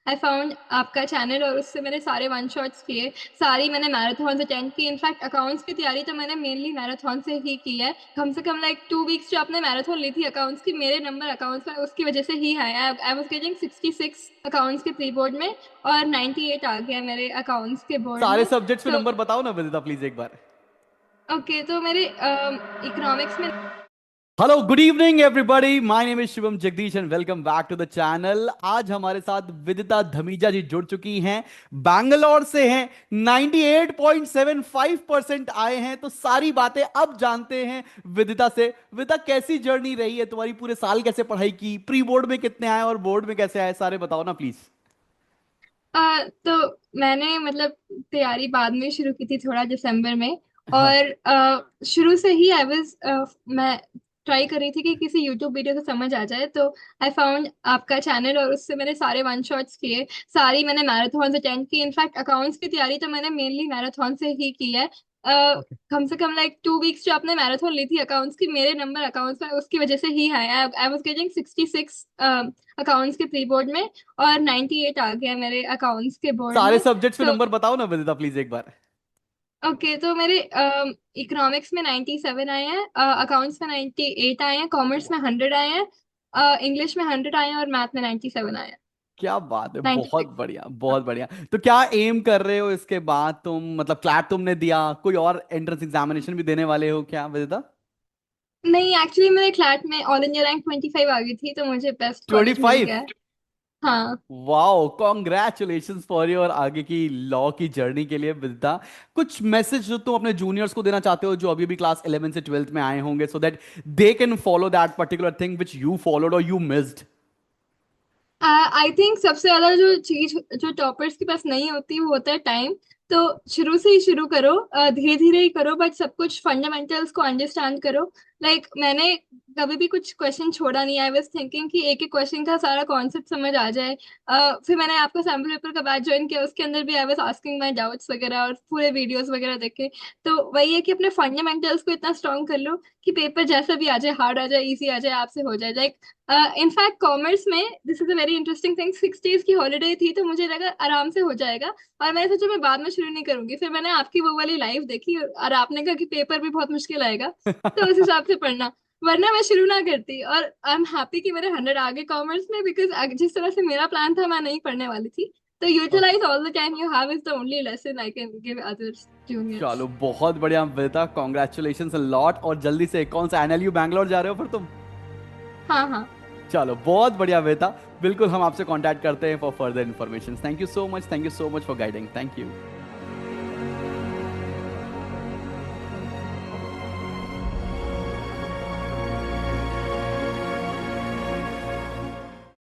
I found आपका channel और उससे मैंने सारे वन शॉट्स किए, सारी मैंने मैराथन अटेंड की। इनफैक्ट अकाउंट्स की तैयारी तो मैंने मेनली मैराथन से ही की है। कम से कम लाइक 2 वीक्स जो आपने मैराथन ली थी अकाउंट्स की, मेरे नंबर अकाउंट्स में उसकी वजह से ही आए। आई वाज गेटिंग 66 अकाउंट्स के प्री बोर्ड में और 98 आ गया मेरे अकाउंट्स के बोर्ड सारे में। सब्जेक्ट्स में तो नंबर बताओ ना विदिता प्लीज एक बार। ओके, तो मेरे इकोनॉमिक्स में hello good evening everybody, my name is Shivam Jagdish and welcome back to the channel. आज हमारे साथ विदिता धमीजा जी जुड़ चुकी हैं, बैंगलोर से हैं, 98.75% आए हैं। तो सारी बातें अब जानते हैं विदिता से। विदिता, कैसी जर्नी रही है तुम्हारी? पूरे साल कैसे पढ़ाई की, प्री बोर्ड में कितने आए और बोर्ड में कैसे आए, सारे बताओ ना प्लीज। तो मैंने मतलब तैयारी बाद में शुरू की थी, थोड़ा दिसंबर में। हाँ। और शुरू से ही आई वाज मैं ट्राई कर रही थी कि किसी यूट्यूब वीडियो से समझ आ जाए। तो आई फाउंड आपका चैनल और उससे मैंने सारे वन शॉट्स किए, सारी मैंने मैराथन अटेंड की। इनफैक्ट अकाउंट्स की तैयारी तो मैंने मेनली मैराथन से ही की है। ओके। कम से कम लाइक 2 वीक्स जो आपने मैराथन ली थी अकाउंट्स की, मेरे नंबर अकाउंट्स में उसकी वजह से ही है। आई वाज गेटिंग 66 अकाउंट्स के प्री बोर्ड में और 98 आ गया मेरे अकाउंट्स के बोर्ड सारे में। सब्जेक्ट्स में तो नंबर बताओ ना विदिता प्लीज एक बार। ओके, तो मेरे इकोनॉमिक्स में 97 आए हैं, अकाउंट्स में 98 आए हैं, कॉमर्स में 100 आए हैं, इंग्लिश में 100 आए हैं और मैथ में 97 आए हैं। क्या बात है, बहुत 96। बढ़िया बहुत बढ़िया। तो क्या एम कर रहे हो इसके बाद तुम? मतलब क्लैट तुमने दिया, कोई और एंट्रेंस एग्जामिनेशन भी देने वाले हो क्या विदिता? नहीं, एक्चुअली मेरे क्लैट में ऑल इंडिया रैंक 25 आ गई थी, तो मुझे बेस्ट कॉलेज मिल 25? गया है। हाँ। वाओ, कॉन्ग्रेचुलेशंस फॉर योर आगे की लॉ की जर्नी के लिए विदिता। कुछ मैसेज जो तुम अपने जूनियर्स को देना चाहते हो जो अभी भी क्लास 11 से 12th में आए होंगे, so that they can follow that particular thing which you followed और यू मिस्ड। आई थिंक सबसे ज्यादा जो चीज जो टॉपर्स के पास नहीं होती वो होता है टाइम। तो शुरू से ही शुरू करो, धीरे धीरे ही करो, बट सब कुछ फंडामेंटल्स को अंडरस्टैंड करो। मैंने कभी भी कुछ क्वेश्चन छोड़ा नहीं। आई वाज थिंकिंग कि एक एक क्वेश्चन का सारा कॉन्सेप्ट समझ आ जाए। फिर मैंने आपका सैम्पल पेपर का बैच ज्वाइन किया, उसके अंदर भी I was asking my doubts वगैरह और पूरे वीडियोस वगैरह देखे। तो वही है कि अपने फंडामेंटल्स को इतना स्ट्रॉन्ग कर लो कि पेपर जैसा भी आ जाए, हार्ड आ जाए, इजी आ जाए, आपसे हो जाए। इनफैक्ट कॉमर्स में this is a very interesting thing, 6 days की हॉलीडे थी, तो मुझे लगा आराम से हो जाएगा। और मैंने सोचा मैं बाद में शुरू नहीं करूंगी। फिर मैंने आपकी वो वाली लाइव देखी और आपने कहा कि पेपर भी बहुत मुश्किल आएगा, तो उस हिसाब से पढ़ना, वरना मैं शुरू ना करती। और आई एम हैप्पी कि मेरे 100 आ गए कॉमर्स में, बिकॉज जिस तरह से मेरा प्लान था मैं नहीं पढ़ने वाली थी। तो utilize all the time you have is the only lesson I can give others चलो जूनियर्स। बहुत बढ़िया विदिता, कॉन्ग्रेचुलेशन लॉट। और जल्दी से कौन सा एनएलयू बैंगलोर जा रहे हो फिर तुम? हाँ हाँ। चलो बहुत बढ़िया बेटा। बिल्कुल हम आपसे कांटेक्ट करते हैं for further information. Thank you so much, thank you so much for guiding, thank you.